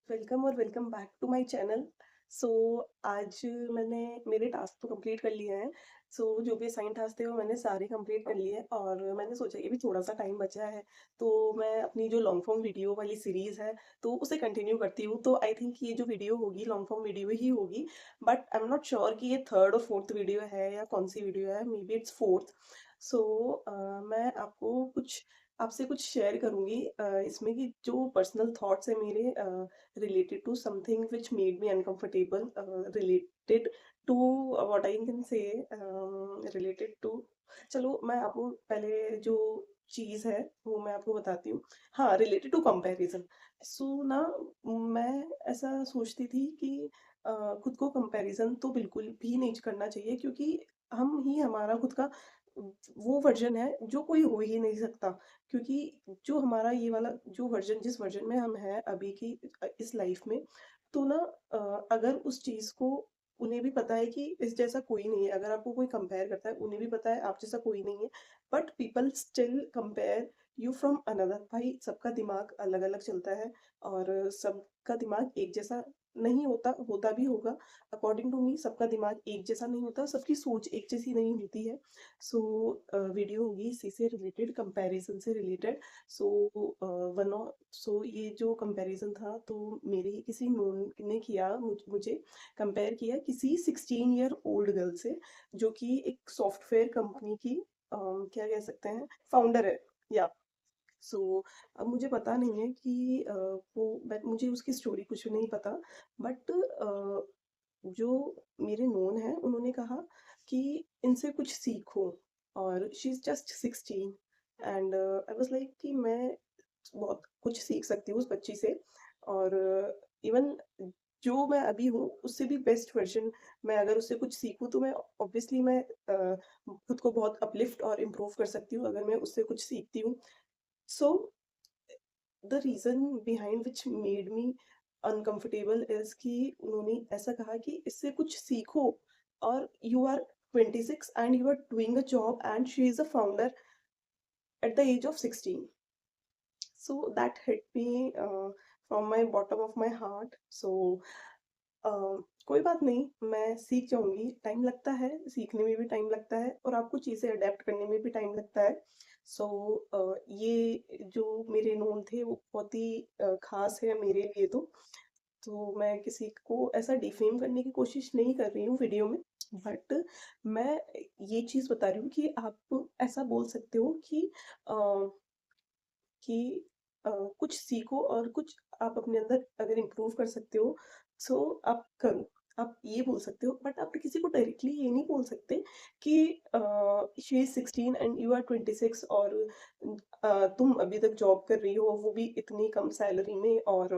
Welcome और welcome back to my channel. So आज मैंने मेरे टास्क तो कंप्लीट कर लिए हैं। जो भी असाइन टास्क थे वो मैंने सारे कंप्लीट कर लिए और मैंने सोचा कि भी थोड़ा सा टाइम बचा है तो मैं अपनी जो लॉन्ग फॉर्म वीडियो वाली सीरीज़ है तो उसे कंटिन्यू करती हूँ। तो आई थिंक ये जो वीडियो होगी लॉन्ग फॉर्म वीडियो ही होगी, but I am not sure कि ये थर्ड और फोर्थ वीडियो है या कौन सी वीडियो है, मे बी इट्स फोर्थ। सो मैं आपको कुछ आपसे कुछ शेयर करूँगी इसमें कि जो पर्सनल थॉट्स है मेरे related to something which made me uncomfortable, related to what I can say, related to, चलो मैं आपको पहले जो चीज़ है वो मैं आपको बताती हूँ। हाँ, रिलेटेड टू कंपैरिजन। सो ना, मैं ऐसा सोचती थी कि खुद को कंपैरिजन तो बिल्कुल भी नहीं करना चाहिए, क्योंकि हम ही हमारा खुद का वो वर्जन है जो कोई हो ही नहीं सकता। क्योंकि जो हमारा ये वाला जो वर्जन, जिस वर्जन में हम हैं अभी की इस लाइफ में, तो ना अगर उस चीज़ को उन्हें भी पता है कि इस जैसा कोई नहीं है, अगर आपको कोई कंपेयर करता है उन्हें भी पता है आप जैसा कोई नहीं है, but people still compare you from another. भाई, सबका दिमाग अलग अलग चलता है और सबका दिमाग एक जैसा नहीं होता, होता भी होगा। अकॉर्डिंग टू मी सबका दिमाग एक जैसा नहीं होता, सबकी सोच एक जैसी नहीं होती है। सो वीडियो होगी इसी से रिलेटेड, कंपैरिजन से रिलेटेड। सो वन ऑफ सो ये जो कंपैरिजन था तो मेरे ही किसी नोन ने किया, मुझे कंपेयर किया किसी 16 ईयर ओल्ड गर्ल से, जो कि एक सॉफ्टवेयर कंपनी की क्या कह सकते हैं, फाउंडर है। या सो अब मुझे पता नहीं है कि मुझे उसकी स्टोरी कुछ नहीं पता, बट जो मेरे नोन हैं उन्होंने कहा कि इनसे कुछ सीखो, और she is just 16। And I was like कि मैं बहुत कुछ सीख सकती हूँ उस बच्ची से, और इवन जो मैं अभी हूँ उससे भी बेस्ट वर्जन, मैं अगर उससे कुछ सीखूँ तो मैं ऑब्वियसली मैं खुद को बहुत अपलिफ्ट और इम्प्रूव कर सकती हूँ अगर मैं उससे कुछ सीखती हूँ। So the reason behind which made me uncomfortable is कि उन्होंने ऐसा कहा कि इससे कुछ सीखो, और you are 26 and you are doing a job and she is a founder at the age of 16। So that hit me from my bottom of my heart. So uh, कोई बात नहीं, मैं सीख जाऊँगी, टाइम लगता है, सीखने में भी टाइम लगता है और आपको चीज़ें अडैप्ट करने में भी टाइम लगता है। सो ये जो मेरे नोन थे वो बहुत ही ख़ास है मेरे लिए तो मैं किसी को ऐसा डिफ़ेम करने की कोशिश नहीं कर रही हूँ वीडियो में, बट मैं ये चीज़ बता रही हूँ कि आप ऐसा बोल सकते हो अ, कि कुछ सीखो और कुछ आप अपने अंदर अगर इम्प्रूव कर सकते हो, सो आप करो। आप ये बोल सकते हो, बट आप किसी को डायरेक्टली ये नहीं बोल सकते कि she is 16 and you are 26, और तुम अभी तक जॉब कर रही हो, वो भी इतनी कम सैलरी में, और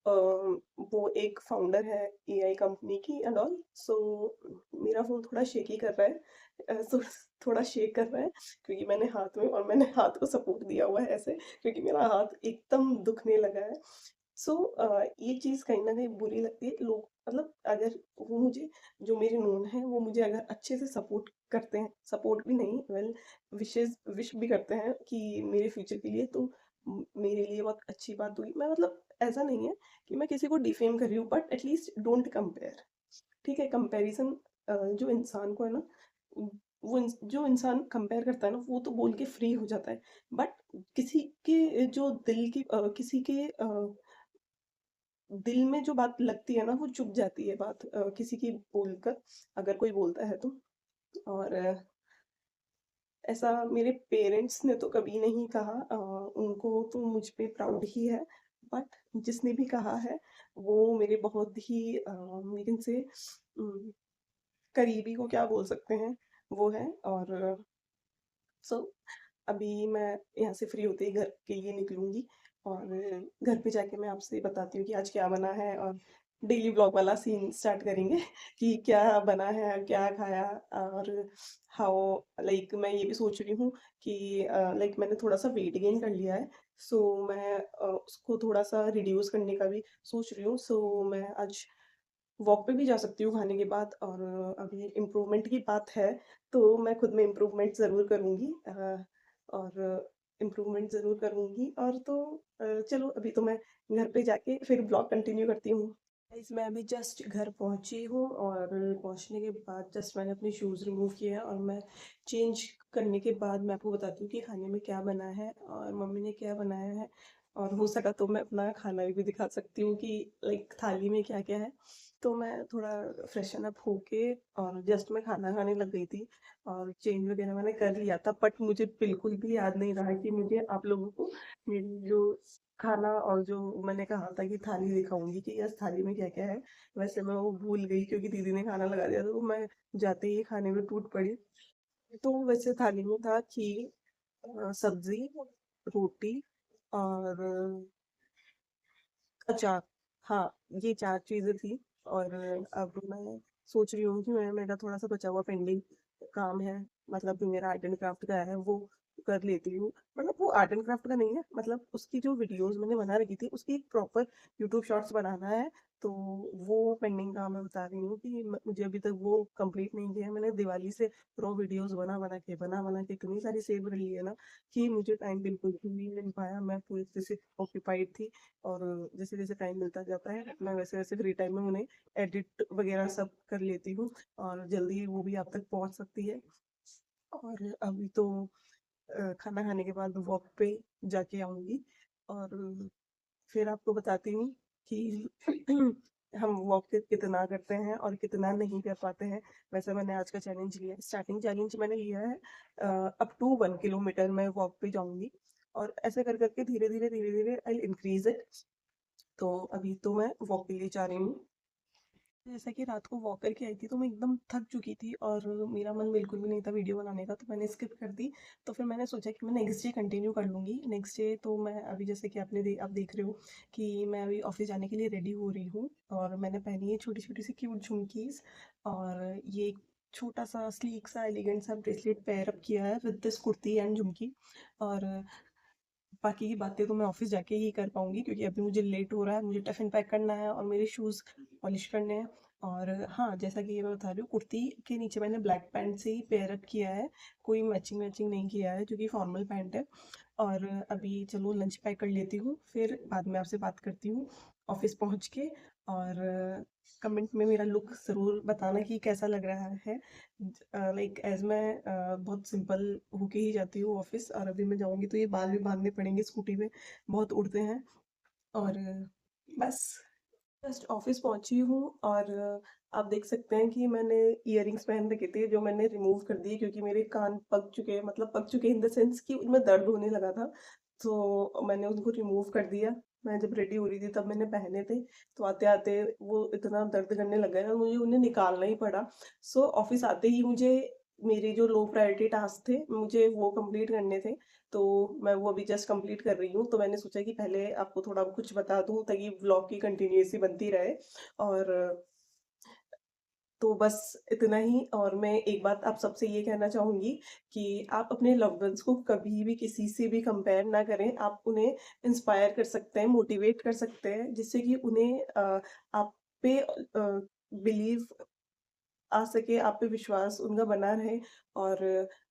अ, वो एक फाउंडर है एआई कंपनी की एंड ऑल। सो मेरा फ़ोन थोड़ा शेकी कर रहा है, सो थोड़ा शेक कर रहा है क्योंकि मैंने हाथ में, और मैंने हाथ को सपोर्ट दिया हुआ है ऐसे, क्योंकि मेरा हाथ एकदम दुखने लगा है। सो ये चीज़ कहीं न कहीं बुरी लगती है। लोग, मतलब अगर वो मुझे, जो मेरे नोन हैं वो मुझे अगर अच्छे से सपोर्ट करते हैं, सपोर्ट भी नहीं, वेल विश भी करते हैं कि मेरे फ्यूचर के लिए, तो मेरे लिए बहुत अच्छी बात हुई। मैं, मतलब ऐसा नहीं है कि मैं किसी को डिफेम कर रही हूँ, बट एटलीस्ट डोंट कंपेयर। ठीक है, कंपैरिजन जो इंसान को है ना, जो इंसान कंपेयर करता है ना वो तो बोल के फ्री हो जाता है, बट किसी के जो दिल की किसी के दिल में जो बात लगती है ना वो चुभ जाती है बात, किसी की बोलकर, अगर कोई बोलता है तो। और ऐसा मेरे पेरेंट्स ने तो कभी नहीं कहा, उनको तो मुझ पे प्राउड ही है, बट जिसने भी कहा है वो मेरे बहुत ही यू से करीबी को क्या बोल सकते हैं, वो है। और सो अभी मैं यहाँ से फ्री होते ही घर के लिए निकलूंगी, और घर पे जाके मैं आपसे बताती हूँ कि आज क्या बना है, और डेली व्लॉग वाला सीन स्टार्ट करेंगे कि क्या बना है, क्या खाया। और हाउ, लाइक मैं ये भी सोच रही हूँ कि लाइक मैंने थोड़ा सा वेट गेन कर लिया है, सो मैं उसको थोड़ा सा रिड्यूस करने का भी सोच रही हूँ। सो मैं आज वॉक पे भी जा सकती हूँ खाने के बाद, और अभी इम्प्रूवमेंट की बात है तो मैं खुद में इम्प्रूवमेंट ज़रूर करूँगी। और इम्प्रूवमेंट ज़रूर करूँगी। और तो चलो अभी तो मैं घर पे जाके फिर ब्लॉग कंटिन्यू करती हूँ। गाइस मैं अभी जस्ट घर पहुँची हूँ और पहुँचने के बाद जस्ट मैंने अपने शूज़ रिमूव किए हैं और मैं चेंज करने के बाद मैं आपको बताती हूँ कि खाने में क्या बना है और मम्मी ने क्या बनाया है। और हो सका तो मैं अपना खाना भी दिखा सकती हूँ कि लाइक थाली में क्या क्या है। तो मैं थोड़ा फ्रेशन अप होके और जस्ट मैं खाना खाने लग गई थी और चेंज वगैरह मैंने कर लिया था, बट मुझे बिल्कुल भी याद नहीं रहा कि मुझे आप लोगों को मेरी जो खाना और जो मैंने कहा था कि थाली दिखाऊंगी कि यस थाली में क्या क्या है, वैसे मैं वो भूल गई क्योंकि दीदी ने खाना लगा दिया था, तो मैं जाते ही खाने में टूट पड़ी। तो वैसे थाली में था खीर, सब्जी, रोटी और अचार। हाँ, ये 4 चीज़ें थी। और अब मैं सोच रही हूँ कि मैं मेरा थोड़ा-सा बचा हुआ पेंडिंग काम है, मतलब जो मेरा आर्ट एंड क्राफ्ट का है वो कर लेती हूँ। मतलब वो आर्ट एंड क्राफ्ट का नहीं है, मतलब उसकी जो वीडियोज़ मैंने बना रखी थी उसकी एक प्रॉपर यूट्यूब शॉर्ट्स बनाना है। तो वो पेंडिंग काम मैं बता रही हूँ कि मुझे अभी तक वो कंप्लीट नहीं किया है। मैंने दिवाली से रॉ वीडियोज़ बना-बना के इतनी सारी सेव कर ली है ना कि मुझे टाइम बिल्कुल भी नहीं मिल पाया। मैं पूरी तरह से ऑक्यूपाइड थी। और जैसे-जैसे टाइम मिलता जाता है, मैं वैसे-वैसे फ्री टाइम में उन्हें एडिट वगैरह सब कर लेती हूँ और जल्दी ही वो भी आप तक पहुँच सकती है। और अभी तो खाना खाने के बाद वॉक पे जाके आऊँगी और फिर आपको बताती हूँ कि हम वॉक कितना करते हैं और कितना नहीं कर पाते हैं। वैसे मैंने आज का चैलेंज लिया है, स्टार्टिंग चैलेंज मैंने लिया है अप टू 1 किलोमीटर मैं वॉक पे जाऊँगी और ऐसे कर कर के धीरे-धीरे आई विल इंक्रीज़ इट। तो अभी तो मैं वॉक के लिए जा रही हूँ। जैसा कि रात को वॉक करके आई थी तो मैं एकदम थक चुकी थी और मेरा मन बिल्कुल भी नहीं था वीडियो बनाने का, तो मैंने स्किप कर दी। तो फिर मैंने सोचा कि मैं नेक्स्ट डे कंटिन्यू कर लूँगी। नेक्स्ट डे तो मैं अभी जैसे कि आप देख रहे हो कि मैं अभी ऑफिस जाने के लिए रेडी हो रही हूँ और मैंने पहनी है छोटी-छोटी सी क्यूट झुमकीज़ और ये एक छोटा-सा स्लीक सा एलिगेंट सा ब्रेसलेट पेयर अप किया है विद दिस कुर्ती एंड झुमकी। और बाकी की बातें तो मैं ऑफिस जाके ही कर पाऊँगी क्योंकि अभी मुझे लेट हो रहा है, मुझे टिफ़िन पैक करना है और मेरे शूज़ पॉलिश करने हैं। और हाँ, जैसा कि ये मैं बता रही हूँ, कुर्ती के नीचे मैंने ब्लैक पैंट से ही पेयर अप किया है, कोई मैचिंग-वैचिंग नहीं किया है जो कि फॉर्मल पैंट है। और अभी चलो लंच पैक कर लेती हूँ, फिर बाद में आपसे बात करती हूँ ऑफिस पहुँच के। और कमेंट में मेरा लुक ज़रूर बताना कि कैसा लग रहा है। लाइक एज़ मैं बहुत सिंपल होके ही जाती हूँ ऑफिस और अभी मैं जाऊँगी तो ये बाल भी बांधने पड़ेंगे स्कूटी में, बहुत उड़ते हैं। और बस जस्ट ऑफिस पहुंची हूँ और आप देख सकते हैं कि मैंने इयररिंग्स पहन रखे थे जो मैंने रिमूव कर दिए क्योंकि मेरे कान पक चुके हैं, मतलब पक चुके इन द सेंस कि उनमें दर्द होने लगा था। तो मैंने उनको रिमूव कर दिया। मैं जब रेडी हो रही थी तब मैंने पहने थे, तो आते आते वो इतना दर्द करने लग गया मुझे उन्हें निकालना ही पड़ा। सो ऑफिस आते ही मुझे मेरे जो लो प्रायोरिटी टास्क थे मुझे वो कंप्लीट करने थे। तो मैं वो अभी जस्ट कंप्लीट कर रही हूँ, तो मैंने सोचा कि पहले आपको थोड़ा कुछ बता दूँ ताकि व्लॉग की कंटिन्यूएसी बनती रहे। और तो बस इतना ही। और मैं एक बात आप सबसे ये कहना चाहूँगी कि आप अपने लव्ड वन्स को कभी भी किसी से भी कंपेयर ना करें। आप उन्हें इंस्पायर कर सकते हैं, मोटिवेट कर सकते हैं जिससे कि उन्हें आप पे बिलीव आ सके, आप पे विश्वास उनका बना रहे और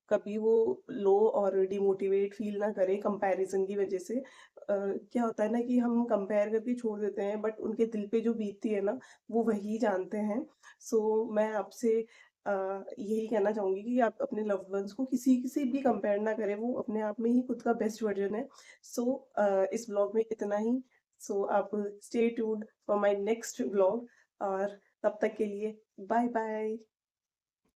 कभी वो लो और डिमोटिवेट फील ना करें कंपैरिजन की वजह से। क्या होता है ना कि हम कंपेयर करके छोड़ देते हैं बट उनके दिल पे जो बीतती है ना वो वही जानते हैं। सो मैं आपसे यही कहना चाहूँगी कि आप अपने लव्ड वंस को किसी से भी कंपेयर ना करें, वो अपने आप में ही खुद का बेस्ट वर्जन है। सो इस व्लॉग में इतना ही। सो आप stay tuned for my next vlog और तब तक के लिए बाय बाय।